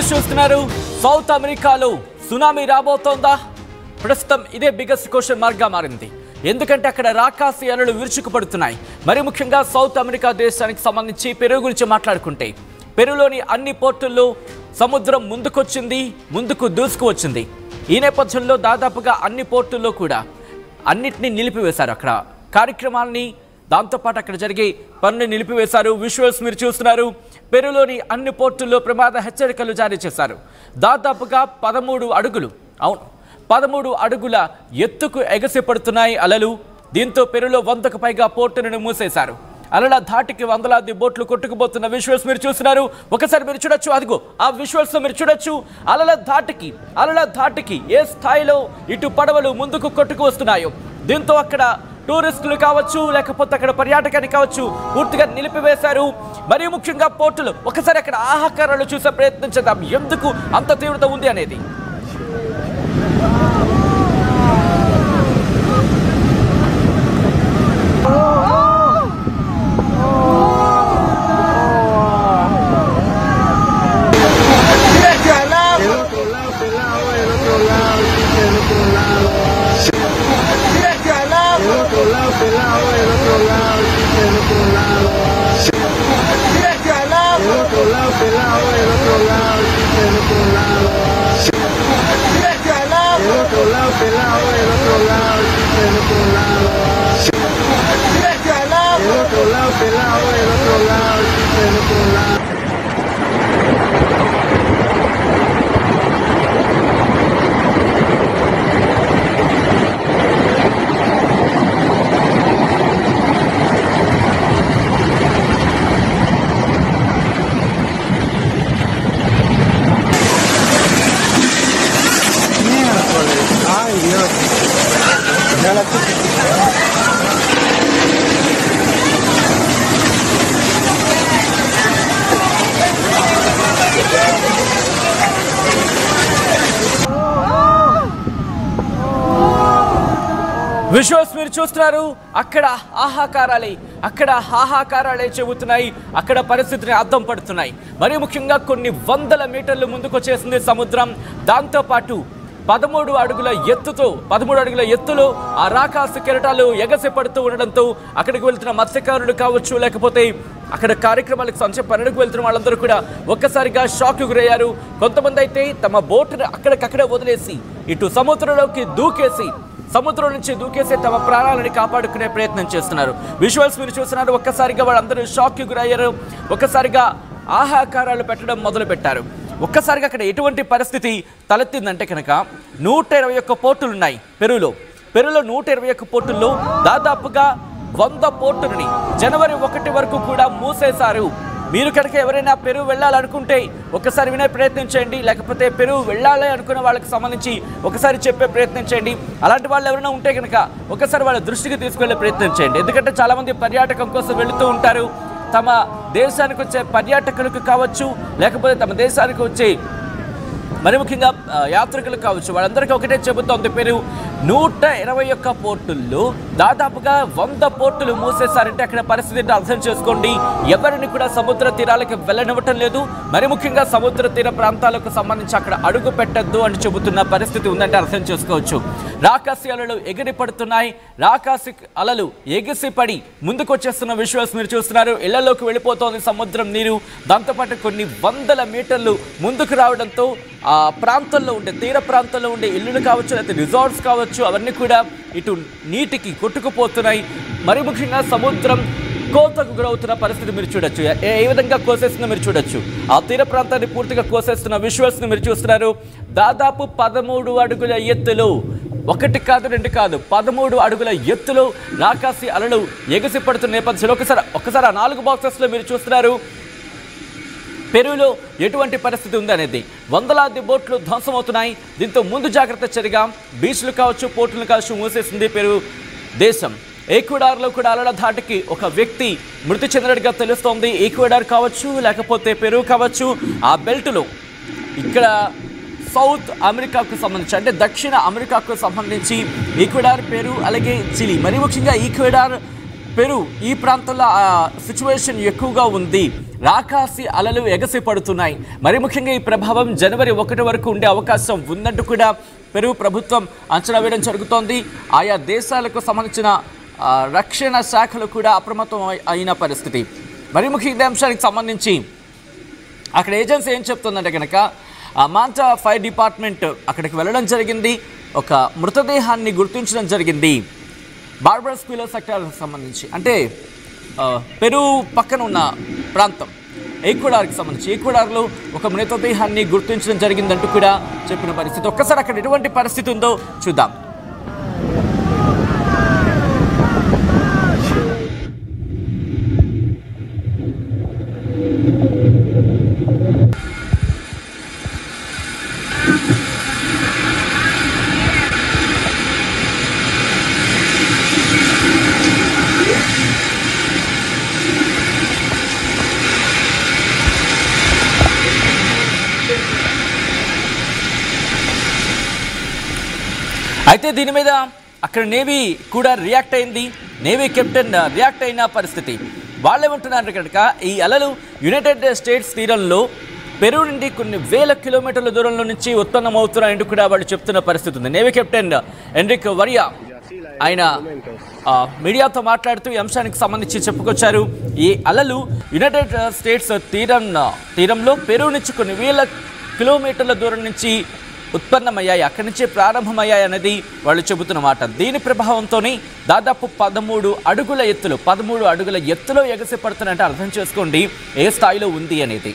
News చూస్తున్నారు. South అమెరికాలో tsunami రాబోతోందా? ప్రస్తుతం ఇదే బిగ్గెస్ట్ క్వశ్చన్ మార్క్ గా మారింది. ఎందుకంటే అక్కడ రాకాసి అలలు విరుచుకుపడుతున్నాయి. మరి ముఖ్యంగా సౌత్ అమెరికా దేశానికి సంబంధించి పెరు గురించి మాట్లాడుకుంటే, పెరులోని అన్ని పోర్టుల్లో సముద్రం ముందుకు దూసుకువచ్చింది. ఈ నేపథ్యంలో దాదాపుగా అన్ని పోర్టుల్లో కూడా అన్నిటినీ నిలిపివేశారు. అక్కడ కార్యక్రమాలని, దాంతోపాటు అక్కడ జరిగే పనులు నిలిపివేశారు. విజువల్స్ మీరు చూస్తున్నారు. పెరులోని అన్ని పోర్టుల్లో ప్రమాద హెచ్చరికలు జారీ చేశారు. దాదాపుగా 13 అడుగుల ఎత్తుకు ఎగసిపడుతున్నాయి అలలు. దీంతో పెరులో 100కు పైగా పోర్టులను మూసేశారు. అలల ధాటికి వందలాది బోట్లు కొట్టుకుపోతున్న విజువల్స్ మీరు చూస్తున్నారు. ఒకసారి మీరు చూడొచ్చు, అదిగో ఆ విజువల్స్ మీరు చూడొచ్చు. అలల ధాటికి ఏ స్థాయిలో ఇటు పడవలు ముందుకు కొట్టుకు వస్తున్నాయో. దీంతో అక్కడ టూరిస్టులు కావచ్చు, లేకపోతే అక్కడ పర్యాటకాన్ని కావచ్చు, పూర్తిగా నిలిపివేశారు. మరియు ముఖ్యంగా పోర్టులు, ఒకసారి అక్కడ ఆహాకారాలు చూసే ప్రయత్నం చేద్దాం, ఎందుకు అంత తీవ్రత ఉంది అనేది. విజువల్స్ మీరు చూస్తున్నారు. అక్కడ హాహాకారాలే చెబుతున్నాయి. అక్కడ పరిస్థితిని అద్దం పడుతున్నాయి. మరి ముఖ్యంగా కొన్ని వందల మీటర్లు ముందుకు వచ్చేసింది సముద్రం. దాంతోపాటు 13 అడుగుల ఎత్తులో ఆ రాకాసి కెరటాలు ఎగసి పడుతూ ఉండడంతో అక్కడికి వెళ్తున్న మత్స్యకారులు కావచ్చు, లేకపోతే అక్కడ కార్యక్రమాలకు పనులకు వెళ్తున్న వాళ్ళందరూ కూడా ఒక్కసారిగా షాక్ గురయ్యారు. కొంతమంది అయితే తమ బోటును అక్కడికక్కడే వదిలేసి ఇటు సముద్రం నుంచి దూకేసి తమ ప్రాణాలను కాపాడుకునే ప్రయత్నం చేస్తున్నారు. విజువల్స్ మీరు చూస్తున్నారు. ఒక్కసారిగా వాళ్ళందరూ షాక్కి గురయ్యారు. ఒక్కసారిగా ఆహాకారాలు పెట్టడం మొదలుపెట్టారు. ఒక్కసారిగా అక్కడ ఎటువంటి పరిస్థితి తలెత్తిందంటే కనుక 121 పోర్టులు ఉన్నాయి పెరులో 121 పోర్టుల్లో దాదాపుగా 100 పోర్టులని జనవరి 1 వరకు కూడా మూసేశారు. మీరు కనుక ఎవరైనా పెరు వెళ్ళాలనుకుంటే ఒకసారి వినే ప్రయత్నం చేయండి, లేకపోతే పెరు వెళ్ళాలి అనుకున్న వాళ్ళకి సంబంధించి ఒకసారి చెప్పే ప్రయత్నం చేయండి. అలాంటి వాళ్ళు ఎవరైనా ఉంటే కనుక ఒకసారి వాళ్ళ దృష్టికి తీసుకెళ్లే ప్రయత్నం చేయండి. ఎందుకంటే చాలామంది పర్యాటకం కోసం వెళుతూ ఉంటారు. తమ దేశానికి వచ్చే పర్యాటకులకు కావచ్చు, లేకపోతే తమ దేశానికి వచ్చే మరి ముఖ్యంగా యాత్రికులు కావచ్చు, వాళ్ళందరికీ ఒకటే చెబుతోంది పెరు 121 పోర్టుల్లో దాదాపుగా 100 పోర్టులు మూసేశారంటే అక్కడ పరిస్థితిని అర్థం చేసుకోండి. ఎవరిని కూడా సముద్ర తీరాలకు వెళ్ళనివ్వటం లేదు. మరి ముఖ్యంగా సముద్ర తీర ప్రాంతాలకు సంబంధించి అక్కడ అడుగు పెట్టద్దు అని చెబుతున్న పరిస్థితి ఉందంటే అర్థం చేసుకోవచ్చు. రాకాసి అలలు ఎగిరి పడుతున్నాయి. రాకాసి అలలు ఎగిసిపడి ముందుకు వచ్చేస్తున్న విజువల్స్ మీరు చూస్తున్నారు. ఇళ్లలోకి వెళ్ళిపోతోంది సముద్రం నీరు. దాంతోపాటు కొన్ని వందల మీటర్లు ముందుకు రావడంతో ఆ ప్రాంతంలో ఉండే తీర ప్రాంతంలో ఉండే ఇల్లులు కావచ్చు, లేకపోతే రిసార్ట్స్ కావచ్చు, అవన్నీ కూడా ఇటు నీటికి కొట్టుకుపోతున్నాయి. మరి ముఖ్యంగా సముద్రం కోతకు గురవుతున్న పరిస్థితి మీరు చూడొచ్చు. ఏ విధంగా కోసేస్తుందో మీరు చూడొచ్చు. ఆ తీర ప్రాంతాన్ని పూర్తిగా కోసేస్తున్న విజువల్స్ ని మీరు చూస్తున్నారు. దాదాపు 13 అడుగుల ఎత్తులో, 1 కాదు 2 కాదు 13 అడుగుల ఎత్తులో రాకాసి అలలు ఎగసి పడుతున్న నేపథ్యంలో ఒకసారి ఆ 4 బాక్సెస్లో మీరు చూస్తున్నారు పెరులో ఎటువంటి పరిస్థితి ఉందనేది. వందలాది బోట్లు ధ్వంసమవుతున్నాయి. దీంతో ముందు జాగ్రత్త చర్యగా బీచ్లు కావచ్చు, పోర్టులు కావచ్చు మూసేసింది పెరు దేశం. ఈక్వెడార్లో కూడా అలల ధాటికి ఒక వ్యక్తి మృతి చెందినట్టుగా తెలుస్తోంది. ఈక్వెడార్ కావచ్చు, లేకపోతే పెరు కావచ్చు, ఆ బెల్ట్లో ఇక్కడ సౌత్ అమెరికాకు సంబంధించి, అంటే దక్షిణ అమెరికాకు సంబంధించి ఈక్వెడార్, పెరు, అలాగే చిలీ. మరి ముఖ్యంగా ఈక్వెడార్ పెరు ఈ ప్రాంతంలో సిచ్యువేషన్ ఎక్కువగా ఉంది. రాకాసి అలలు ఎగసి పడుతున్నాయి. మరి ముఖ్యంగా ఈ ప్రభావం జనవరి 1 వరకు ఉండే అవకాశం ఉందంటూ కూడా పెరు ప్రభుత్వం అంచనా వేయడం జరుగుతోంది. ఆయా దేశాలకు సంబంధించిన రక్షణ శాఖలు కూడా అప్రమత్తం అయిన పరిస్థితి. మరి ముఖ్యంగా అంశానికి సంబంధించి అక్కడ ఏజెన్సీ ఏం చెప్తుందంటే కనుక మాంటా ఫైర్ డిపార్ట్మెంట్ అక్కడికి వెళ్ళడం జరిగింది. ఒక మృతదేహాన్ని గుర్తించడం జరిగింది. బార్బరస్ పిలో సెక్టార్కి సంబంధించి అంటే పెరు పక్కన ఉన్న ప్రాంతం ఈక్వెడార్కి సంబంధించి ఈక్వెడార్లో ఒక మృతదేహాన్ని గుర్తించడం జరిగిందంటూ కూడా చెప్పిన పరిస్థితి. ఒక్కసారి అక్కడ ఎటువంటి పరిస్థితి ఉందో చూద్దాం. అయితే దీని మీద అక్కడ నేవీ కూడా రియాక్ట్ అయింది. నేవీ కెప్టెన్ రియాక్ట్ అయిన పరిస్థితి. వాళ్ళు ఏమంటున్నారు కనుక ఈ అలలు యునైటెడ్ స్టేట్స్ తీరంలో పెరు నుండి కొన్ని వేల కిలోమీటర్ల దూరంలో నుంచి ఉత్పన్నమవుతున్నాయంటూ కూడా వాళ్ళు చెప్తున్న పరిస్థితి ఉంది. నేవీ కెప్టెన్ ఎన్రిక్ వరియా ఆయన మీడియాతో మాట్లాడుతూ ఈ అంశానికి సంబంధించి చెప్పుకొచ్చారు. ఈ అలలు యునైటెడ్ స్టేట్స్ తీరంలో పెరు నుంచి కొన్ని వేల కిలోమీటర్ల దూరం నుంచి ఉత్పన్నమయ్యాయి, అక్కడి నుంచే ప్రారంభమయ్యాయి అనేది వాళ్ళు చెబుతున్న మాట. దీని ప్రభావంతోనే దాదాపు 13 అడుగుల ఎత్తులో ఎగసి పడుతున్నట్టు అర్థం చేసుకోండి ఏ స్థాయిలో ఉంది అనేది.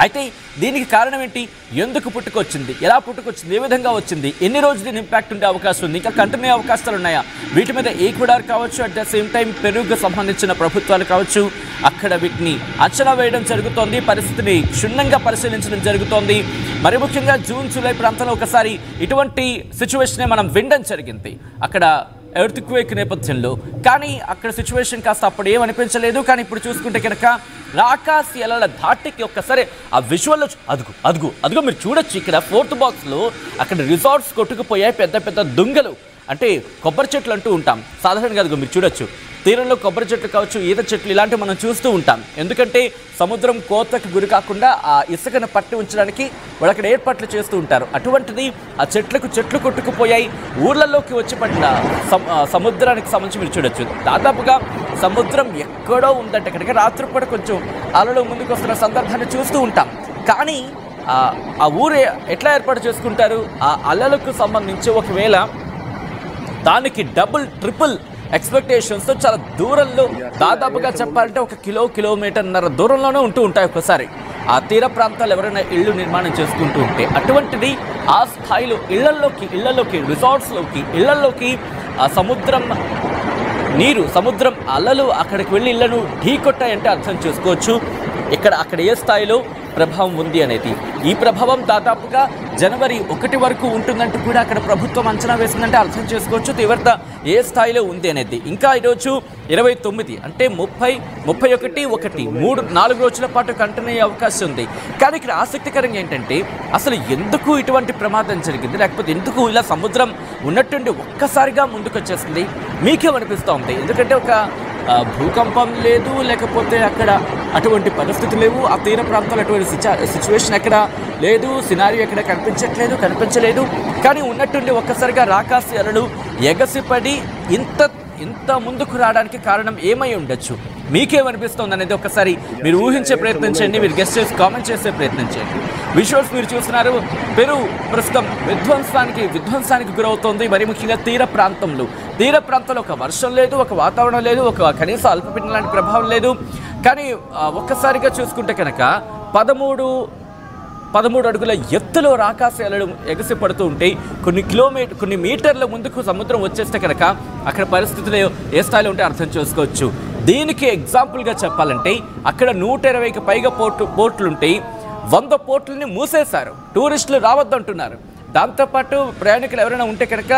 అయితే దీనికి కారణం ఏంటి? ఎందుకు పుట్టుకొచ్చింది, ఎలా పుట్టుకొచ్చింది, ఏ విధంగా వచ్చింది, ఎన్ని రోజులు దీని ఇంపాక్ట్ ఉండే అవకాశం ఉంది, ఇంకా కంటిన్యూ అవకాశాలు ఉన్నాయా, వీటి మీద ఈక్వెడార్ కావచ్చు, అట్ ద సేమ్ టైం పెరుకు సంబంధించిన ప్రభుత్వాలు కావచ్చు అక్కడ వీటిని అంచనా వేయడం జరుగుతోంది. పరిస్థితిని క్షుణ్ణంగా పరిశీలించడం జరుగుతోంది. మరి ముఖ్యంగా జూన్ జూలై ప్రాంతంలో ఒకసారి ఇటువంటి సిచ్యువేషనే మనం వినడం జరిగింది అక్కడ ఎర్త్క్వేక్ నేపథ్యంలో. కానీ అక్కడ సిచ్యువేషన్ కాస్త అప్పుడు ఏమనిపించలేదు. కానీ ఇప్పుడు చూసుకుంటే కనుక రాకాసి అలల ధాటికి ఒక్కసారి ఆ విజువల్లో అదుగు మీరు చూడొచ్చు. ఇక్కడ 4th బాక్స్లో అక్కడ రిసార్ట్స్ కొట్టుకుపోయాయి, పెద్ద పెద్ద దుంగలు అంటే కొబ్బరి చెట్లు అంటూ ఉంటాం సాధారణంగా. అదిగో మీరు చూడొచ్చు తీరంలో కొబ్బరి చెట్లు కావచ్చు, ఈత చెట్లు ఇలాంటివి మనం చూస్తూ ఉంటాం. ఎందుకంటే సముద్రం కోతకు గురి కాకుండా ఆ ఇసుకను పట్టి ఉంచడానికి వాళ్ళు అక్కడ ఏర్పాట్లు చేస్తూ ఉంటారు. అటువంటిది ఆ చెట్లు కొట్టుకుపోయాయి. ఊర్లలోకి వచ్చి పడిన సముద్రానికి సంబంధించి మీరు చూడొచ్చు. దాదాపుగా సముద్రం ఎక్కడో ఉందంటే అక్కడికి రాత్రిపూట కొంచెం అలలు ముందుకు వస్తున్న సందర్భాన్ని చూస్తూ ఉంటాం. కానీ ఆ ఊరు ఎట్లా ఏర్పాటు చేసుకుంటారు? ఆ అలలకు సంబంధించి ఒకవేళ దానికి డబుల్ ట్రిపుల్ ఎక్స్పెక్టేషన్స్తో చాలా దూరంలో దాదాపుగా చెప్పాలంటే 1 కిలోమీటర్న్నర దూరంలోనే ఉంటూ ఉంటాయి ఒకసారి ఆ తీర ప్రాంతాలు ఎవరైనా ఇళ్ళు నిర్మాణం చేసుకుంటూ ఉంటే. అటువంటిది ఆ స్థాయిలో ఇళ్లలోకి రిసార్ట్స్లోకి ఇళ్లలోకి ఆ సముద్రం అలలు అక్కడికి వెళ్ళి ఇళ్లను ఢీకొట్టాయంటే అర్థం చేసుకోవచ్చు అక్కడ ఏ స్థాయిలో ప్రభావం ఉంది అనేది. ఈ ప్రభావం దాదాపుగా జనవరి 1 వరకు ఉంటుందంటూ కూడా అక్కడ ప్రభుత్వం అంచనా వేసిందంటే అర్థం చేసుకోవచ్చు తీవ్రత ఏ స్థాయిలో ఉంది అనేది. ఇంకా ఈరోజు 29 అంటే 30, 31, 4 రోజుల పాటు కంటిన్యూ అయ్యే అవకాశం ఉంది. కానీ ఇక్కడ ఆసక్తికరంగా ఏంటంటే అసలు ఎందుకు ఇటువంటి ప్రమాదం జరిగింది, లేకపోతే ఎందుకు ఇలా సముద్రం ఉన్నట్టుండి ఒక్కసారిగా ముందుకు వచ్చేసింది మీకేమనిపిస్తూ ఉంది? ఎందుకంటే ఒక భూకంపం లేదు, లేకపోతే అక్కడ అటువంటి పరిస్థితులు లేవు, ఆ తీర ప్రాంతాలు అటువంటి సిచ్యువేషన్ ఎక్కడ లేదు, సినారియో ఎక్కడ కనిపించలేదు. కానీ ఉన్నట్టుండి ఒక్కసారిగా రాకాసి అలలు ఎగసిపడి ఇంత ముందుకు రావడానికి కారణం ఏమై ఉండొచ్చు? మీకేమనిపిస్తుంది అనేది ఒకసారి మీరు ఊహించే ప్రయత్నం చేయండి, మీరు గెస్ట్ చేసి కామెంట్ చేసే ప్రయత్నం చేయండి. విజువల్స్ మీరు చూస్తున్నారు. పెరు ప్రస్తుతం విధ్వంసానికి గురవుతోంది. మరి ముఖ్యంగా తీర ప్రాంతంలో ఒక వర్షం లేదు, ఒక వాతావరణం లేదు, ఒక కనీస అల్పపీడనం లాంటి ప్రభావం లేదు. కానీ ఒక్కసారిగా చూసుకుంటే కనుక 13 అడుగుల ఎత్తులో రాకాసి అలలు ఎగసి పడుతూ ఉంటే కొన్ని మీటర్ల ముందుకు సముద్రం వచ్చేస్తే కనుక అక్కడ పరిస్థితులు ఏ స్థాయిలో ఉంటే అర్థం చేసుకోవచ్చు. దీనికి ఎగ్జాంపుల్గా చెప్పాలంటే అక్కడ 120కి పైగా పోర్టులుంటాయి. 100 పోర్టులని మూసేశారు, టూరిస్టులు రావద్దంటున్నారు. దాంతోపాటు ప్రయాణికులు ఎవరైనా ఉంటే కనుక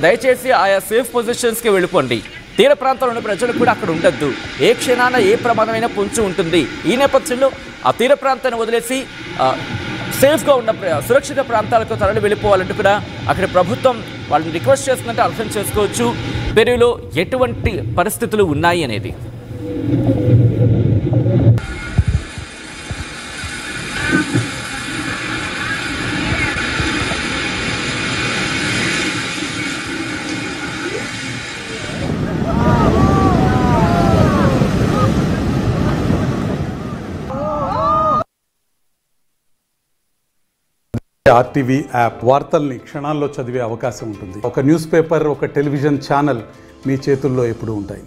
దయచేసి ఆయా సేఫ్ పొజిషన్స్కి వెళ్ళిపోండి. తీర ప్రాంతంలో ఉన్న ప్రజలు కూడా అక్కడ ఉండొద్దు, ఏ క్షణాన ఏ ప్రమాదమైనా పొంచి ఉంటుంది. ఈ నేపథ్యంలో ఆ తీర ప్రాంతాన్ని వదిలేసి సేఫ్గా ఉన్న సురక్షిత ప్రాంతాలకు తరలి వెళ్ళిపోవాలంటూ కూడా అక్కడ ప్రభుత్వం వాళ్ళని రిక్వెస్ట్ చేస్తుందంటే అర్థం చేసుకోవచ్చు పెరులో ఎటువంటి పరిస్థితులు ఉన్నాయి అనేది. ఆర్టీవీ యాప్ వార్తల్ని క్షణాల్లో చదివే అవకాశం ఉంటుంది. ఒక న్యూస్ పేపర్, ఒక టెలివిజన్ ఛానల్ మీ చేతుల్లో ఎప్పుడూ ఉంటాయి.